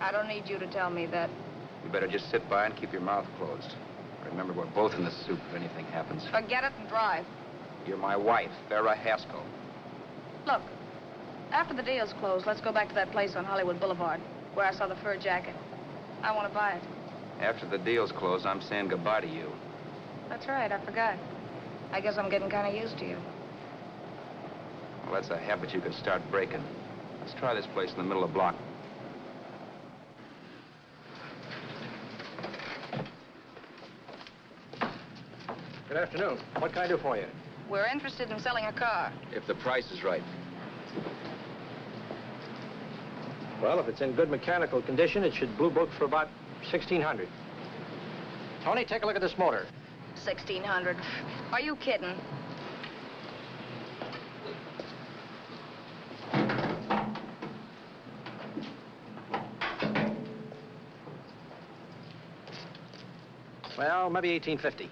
I don't need you to tell me that. You better just sit by and keep your mouth closed. Remember, we're both in the soup if anything happens. Forget it and drive. You're my wife, Vera Haskell. Look, after the deal's closed, let's go back to that place on Hollywood Boulevard where I saw the fur jacket. I want to buy it. After the deal's closed, I'm saying goodbye to you. That's right, I forgot. I guess I'm getting kind of used to you. Well, that's a habit you can start breaking. Let's try this place in the middle of the block. Good afternoon. What can I do for you? We're interested in selling a car. If the price is right. Well, if it's in good mechanical condition, it should blue book for about $1,600. Tony, take a look at this motor. $1,600. Are you kidding? Well, maybe $1,850.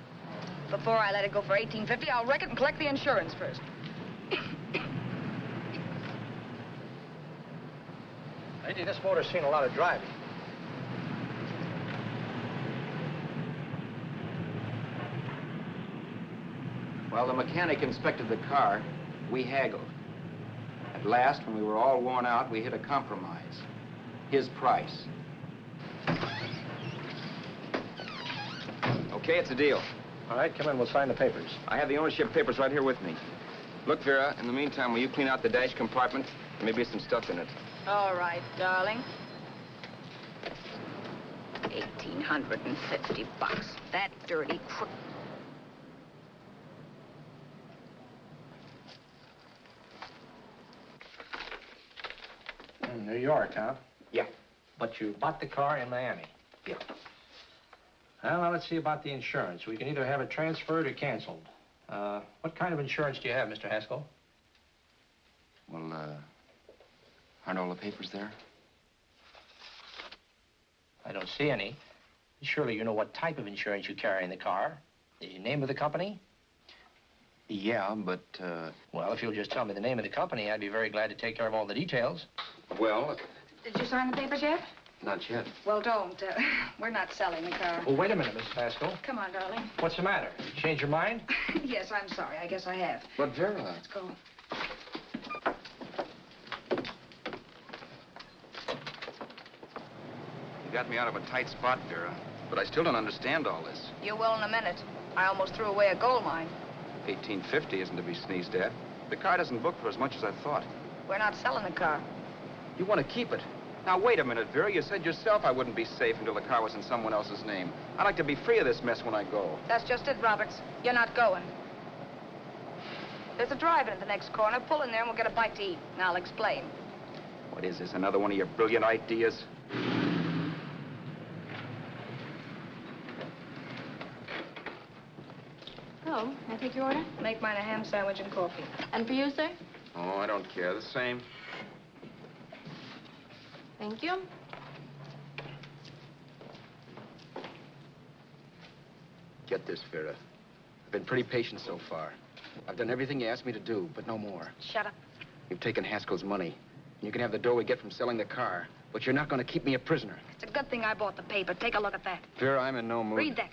Before I let it go for $1,850, I'll wreck it and collect the insurance first. Lady, this motor's seen a lot of driving. Well, the mechanic inspected the car. We haggled. At last, when we were all worn out, we hit a compromise. His price. Okay, it's a deal. All right, come in. We'll sign the papers. I have the ownership papers right here with me. Look, Vera, in the meantime, will you clean out the dash compartment? There may be some stuff in it. All right, darling. 1,850 bucks. That dirty crook. New York, huh? Yeah. But you bought the car in Miami? Yeah. Well, now let's see about the insurance. We can either have it transferred or canceled. What kind of insurance do you have, Mr. Haskell? Well, aren't all the papers there? I don't see any. Surely you know what type of insurance you carry in the car. The name of the company? Yeah, but, Well, if you'll just tell me the name of the company, I'd be very glad to take care of all the details. well, Did you sign the papers yet? not yet. Well, don't. We're not selling the car. Oh, wait a minute, Miss Haskell. Come on, darling. What's the matter? You changed your mind? Yes, I'm sorry. I guess I have. But, Vera... Let's go. You got me out of a tight spot, Vera. But I still don't understand all this. You will in a minute. I almost threw away a gold mine. 1850 isn't to be sneezed at. The car doesn't book for as much as I thought. We're not selling the car. You want to keep it. Now, wait a minute, Vera. You said yourself I wouldn't be safe until the car was in someone else's name. I'd like to be free of this mess when I go. That's just it, Roberts. You're not going. There's a drive-in at the next corner. Pull in there and we'll get a bite to eat. And I'll explain. What is this, another one of your brilliant ideas? Oh, may I take your order? Make mine a ham sandwich and coffee. And for you, sir? Oh, I don't care. The same. Thank you. Get this, Vera. I've been pretty patient so far. I've done everything you asked me to do, but no more. Shut up. You've taken Haskell's money. You can have the dough we get from selling the car, but you're not going to keep me a prisoner. It's a good thing I bought the paper. Take a look at that. Vera, I'm in no mood. Read that.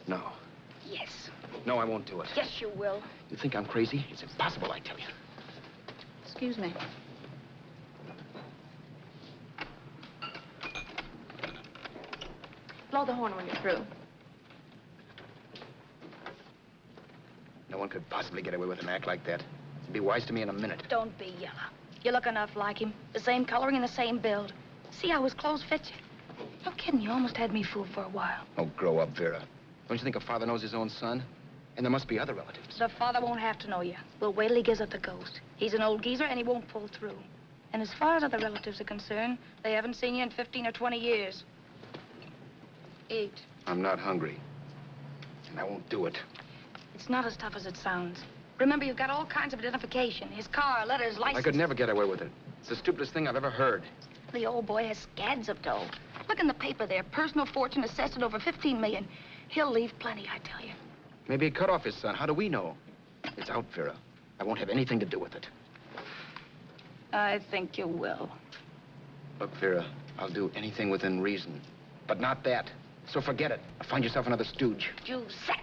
No. Yes. No, I won't do it. Yes, you will. You think I'm crazy? It's impossible, I tell you. Excuse me. Blow the horn when you're through. No one could possibly get away with an act like that. It'd be wise to me in a minute. Don't be yellow. You look enough like him. The same coloring and the same build. See how his clothes fit you? No kidding, you almost had me fooled for a while. Oh, grow up, Vera. Don't you think a father knows his own son? And there must be other relatives. The father won't have to know you. We'll wait till he gives up the ghost. He's an old geezer and he won't pull through. And as far as other relatives are concerned, they haven't seen you in 15 or 20 years. Eat. I'm not hungry. And I won't do it. It's not as tough as it sounds. Remember, you've got all kinds of identification. His car, letters, license. I could never get away with it. It's the stupidest thing I've ever heard. The old boy has scads of dough. Look in the paper there. Personal fortune assessed at over 15 million. He'll leave plenty, I tell you. Maybe he cut off his son. How do we know? It's out, Vera. I won't have anything to do with it. I think you will. Look, Vera, I'll do anything within reason. But not that. So forget it. Find yourself another stooge. Giuseppe.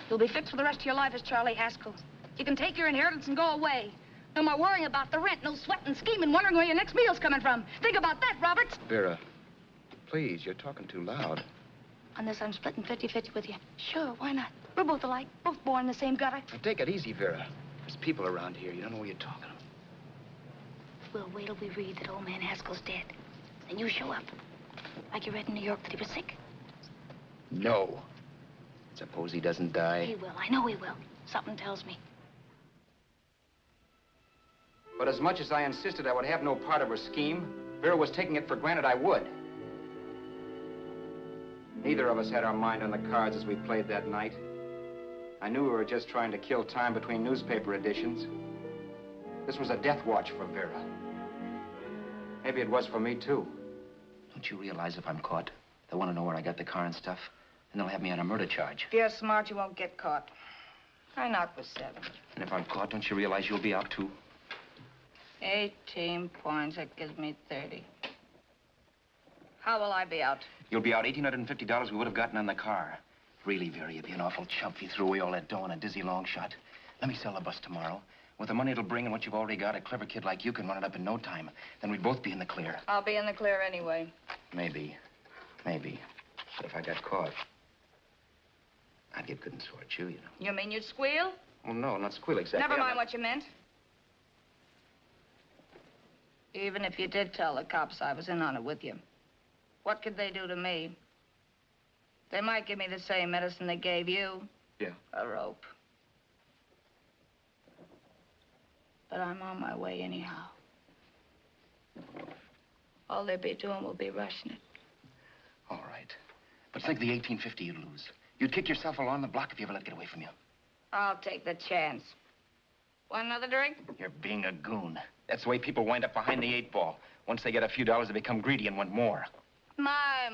You'll be fixed for the rest of your life as Charlie Haskell. You can take your inheritance and go away. No more worrying about the rent, no sweating, scheming, wondering where your next meal's coming from. Think about that, Roberts. Vera, please, you're talking too loud. On this, I'm splitting 50-50 with you. Sure, why not? We're both alike, both born in the same gutter. Now, take it easy, Vera. There's people around here. You don't know what you're talking about. We'll wait till we read that old man Haskell's dead. Then you show up. Like you read in New York that he was sick. No. Suppose he doesn't die. He will. I know he will. Something tells me. But as much as I insisted I would have no part of her scheme, Vera was taking it for granted I would. Neither of us had our mind on the cards as we played that night. I knew we were just trying to kill time between newspaper editions. This was a death watch for Vera. Maybe it was for me, too. Don't you realize if I'm caught, they'll want to know where I got the car and stuff, and they'll have me on a murder charge. If you're smart, you won't get caught. I knocked for 7. And if I'm caught, don't you realize you'll be out, too? 18 points, that gives me 30. How will I be out? You'll be out $1,850 we would have gotten on the car. Really, Vera, you'd be an awful chump if you threw away all that dough on a dizzy long shot. Let me sell the bus tomorrow. With the money it'll bring and what you've already got, a clever kid like you can run it up in no time. Then we'd both be in the clear. I'll be in the clear anyway. Maybe. Maybe. But if I got caught, I'd get good and sore at you, you know. You mean you'd squeal? Oh, no, not squeal exactly. Never mind what you meant. Even if you did tell the cops I was in on it with you, what could they do to me? They might give me the same medicine they gave you. Yeah. A rope. But I'm on my way anyhow. All they'd be doing will be rushing it. All right. But think of the $1,850 you'd lose. You'd kick yourself along the block if you ever let it get away from you. I'll take the chance. Want another drink? You're being a goon. That's the way people wind up behind the 8 ball. Once they get a few dollars, they become greedy and want more. My.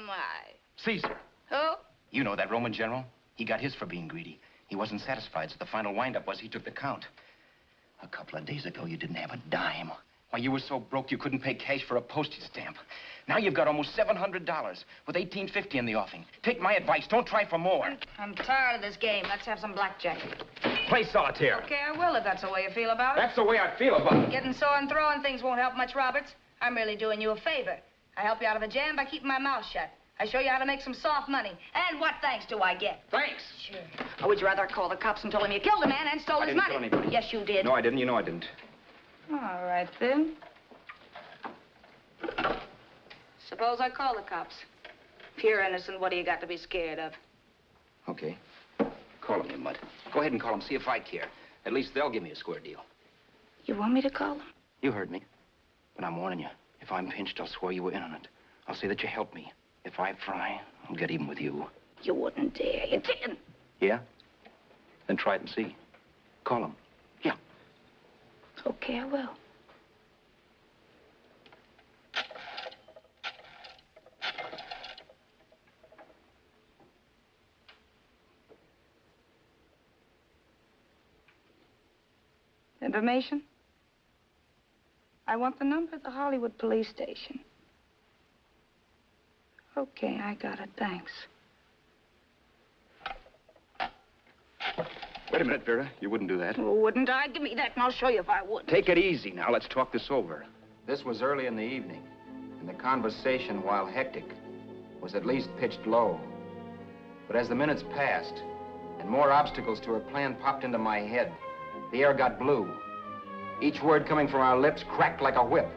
Caesar. Who? You know that Roman general? He got his for being greedy. He wasn't satisfied, so the final wind-up was he took the count. A couple of days ago, you didn't have a dime. Why, you were so broke you couldn't pay cash for a postage stamp. Now you've got almost $700 with $1,850 in the offing. Take my advice. Don't try for more. I'm tired of this game. Let's have some blackjack. Play solitaire. Okay, I will if that's the way you feel about it. That's the way I feel about it. Getting sore and throwing things won't help much, Roberts. I'm really doing you a favor. I help you out of a jam by keeping my mouth shut. I show you how to make some soft money. And what thanks do I get? Thanks. Sure. Or would you rather call the cops and tell them you killed a man and stole his money? I didn't kill anybody. Yes, you did. No, I didn't. You know I didn't. All right, then. Suppose I call the cops. If you're innocent, what do you got to be scared of? Okay. Call them, you mutt. Go ahead and call them. See if I care. At least they'll give me a square deal. You want me to call them? You heard me. But I'm warning you. If I'm pinched, I'll swear you were in on it. I'll say that you helped me. If I fry, I'll get even with you. You wouldn't dare. You didn't. Yeah? Then try it and see. Call them. Yeah. Okay, I will. Information? I want the number at the Hollywood police station. Okay, I got it. Thanks. Wait a minute, Vera. You wouldn't do that. Wouldn't I? Give me that and I'll show you if I would. Take it easy now. Let's talk this over. This was early in the evening, and the conversation, while hectic, was at least pitched low. But as the minutes passed, and more obstacles to her plan popped into my head, the air got blue. Each word coming from our lips cracked like a whip.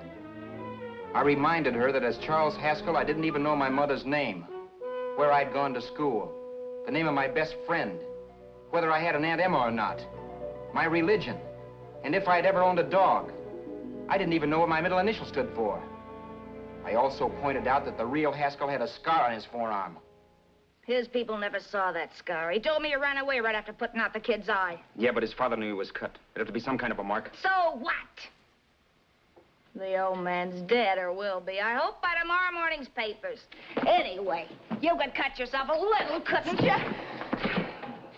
I reminded her that as Charles Haskell, I didn't even know my mother's name, where I'd gone to school, the name of my best friend, whether I had an Aunt Emma or not, my religion, and if I'd ever owned a dog. I didn't even know what my middle initial stood for. I also pointed out that the real Haskell had a scar on his forearm. His people never saw that scar. He told me he ran away right after putting out the kid's eye. Yeah, but his father knew he was cut. It'd have to be some kind of a mark. So what? The old man's dead, or will be. I hope by tomorrow morning's papers. Anyway, you could cut yourself a little, couldn't you?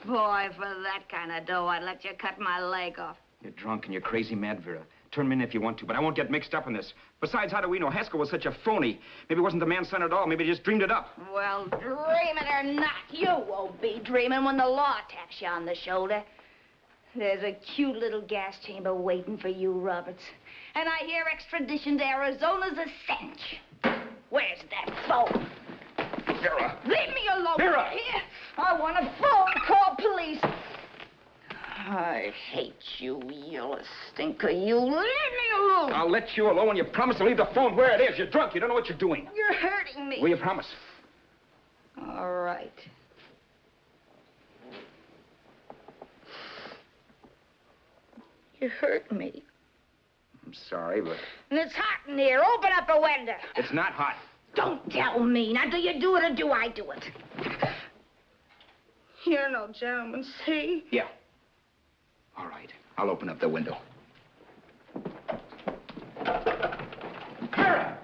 Boy, for that kind of dough, I'd let you cut my leg off. You're drunk and you're crazy mad, Vera. Turn me in if you want to, but I won't get mixed up in this. Besides, how do we know? Haskell was such a phony. Maybe he wasn't the man's son at all. Maybe he just dreamed it up. Well, dream it or not, you won't be dreaming when the law taps you on the shoulder. There's a cute little gas chamber waiting for you, Roberts. And I hear extradition to Arizona's a cinch. Where's that phone? Vera! Leave me alone. Vera! Here. I want a phone call, police. I hate you yellow stinker. You leave me alone. I'll let you alone when you promise to leave the phone where it is. You're drunk. You don't know what you're doing. You're hurting me. Will you promise? All right. You hurt me. I'm sorry, but And it's hot in here. Open up a window. it's not hot. Don't tell me. Now, do you do it or do I do it? You're no gentleman, see? Yeah. All right. I'll open up the window. Vera!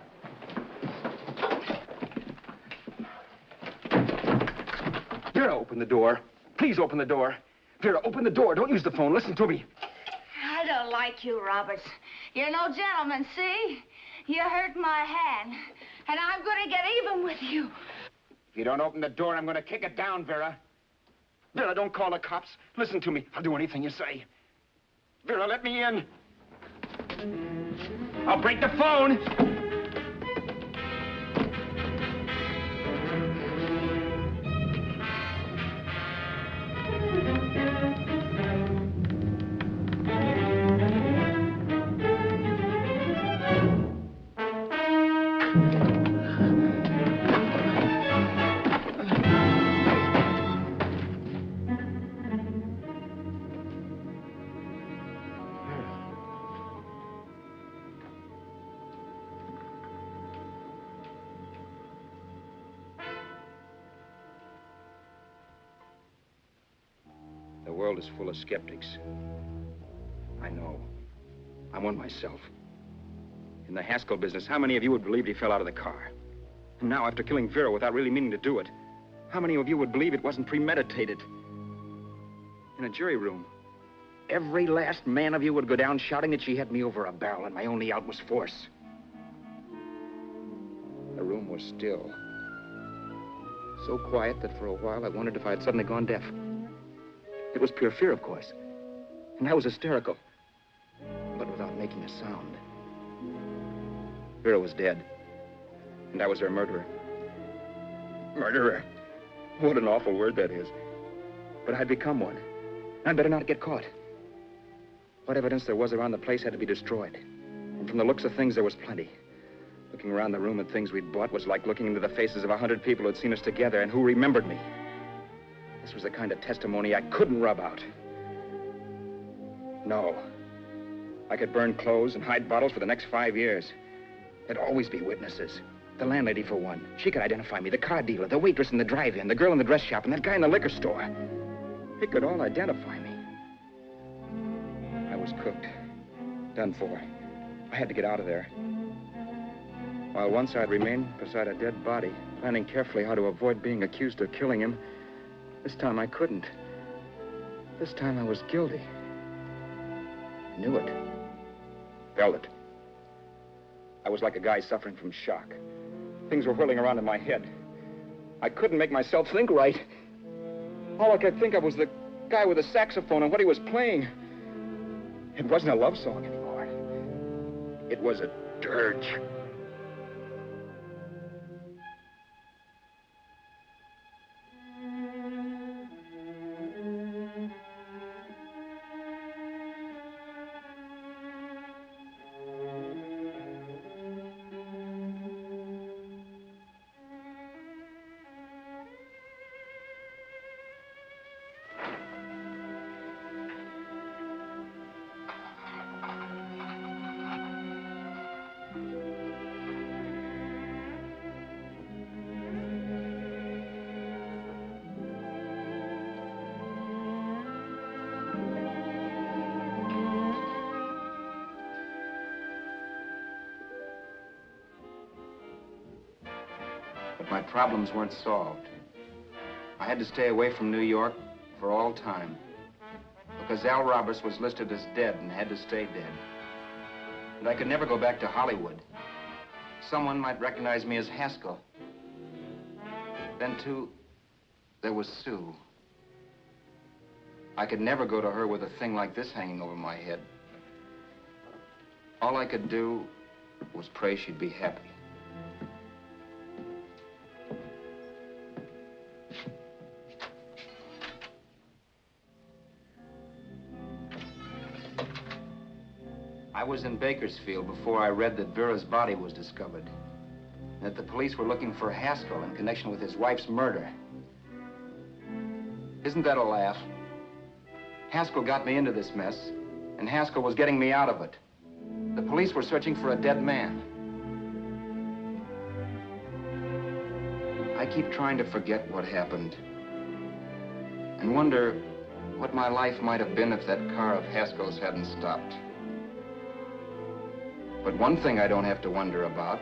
Vera, open the door. Please open the door. Vera, open the door. Don't use the phone. Listen to me. I don't like you, Roberts. You're no gentleman, see? You hurt my hand, and I'm going to get even with you. If you don't open the door, I'm going to kick it down, Vera. Vera, don't call the cops. Listen to me. I'll do anything you say. Vera, let me in. I'll break the phone. The world is full of skeptics. I know. I'm one myself. In the Haskell business, how many of you would believe he fell out of the car? And now, after killing Vera without really meaning to do it, how many of you would believe it wasn't premeditated? In a jury room, every last man of you would go down shouting that she had me over a barrel and my only out was force. The room was still. So quiet that for a while I wondered if I had suddenly gone deaf. It was pure fear, of course. And I was hysterical. But without making a sound. Vera was dead. And I was her murderer. Murderer. What an awful word that is. But I'd become one. I'd better not get caught. What evidence there was around the place had to be destroyed. And from the looks of things, there was plenty. Looking around the room at things we'd bought was like looking into the faces of 100 people who'd seen us together and who remembered me. This was the kind of testimony I couldn't rub out. No. I could burn clothes and hide bottles for the next 5 years. There'd always be witnesses. The landlady, for one. She could identify me. The car dealer, the waitress in the drive-in, the girl in the dress shop, and that guy in the liquor store. They could all identify me. I was cooked. Done for. I had to get out of there. While once I'd remained beside a dead body, planning carefully how to avoid being accused of killing him, this time I couldn't. This time I was guilty. Knew it. Felt it. I was like a guy suffering from shock. Things were whirling around in my head. I couldn't make myself think right. All I could think of was the guy with the saxophone and what he was playing. It wasn't a love song anymore. It was a dirge. But my problems weren't solved. I had to stay away from New York for all time. Because Al Roberts was listed as dead and had to stay dead. And I could never go back to Hollywood. Someone might recognize me as Haskell. Then, too, there was Sue. I could never go to her with a thing like this hanging over my head. All I could do was pray she'd be happy. I was in Bakersfield before I read that Vera's body was discovered. And that the police were looking for Haskell in connection with his wife's murder. Isn't that a laugh? Haskell got me into this mess, and Haskell was getting me out of it. The police were searching for a dead man. I keep trying to forget what happened and wonder what my life might have been if that car of Haskell's hadn't stopped. But one thing I don't have to wonder about.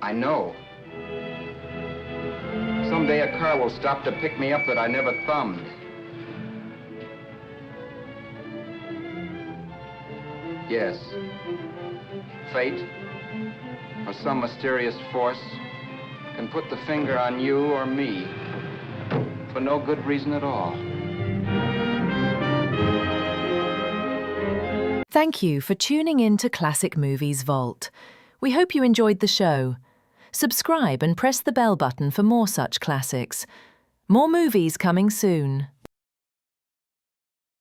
I know. Someday a car will stop to pick me up that I never thumbed. Yes. Fate, or some mysterious force, can put the finger on you or me for no good reason at all. Thank you for tuning in to Classic Movies Vault. We hope you enjoyed the show. Subscribe and press the bell button for more such classics. More movies coming soon.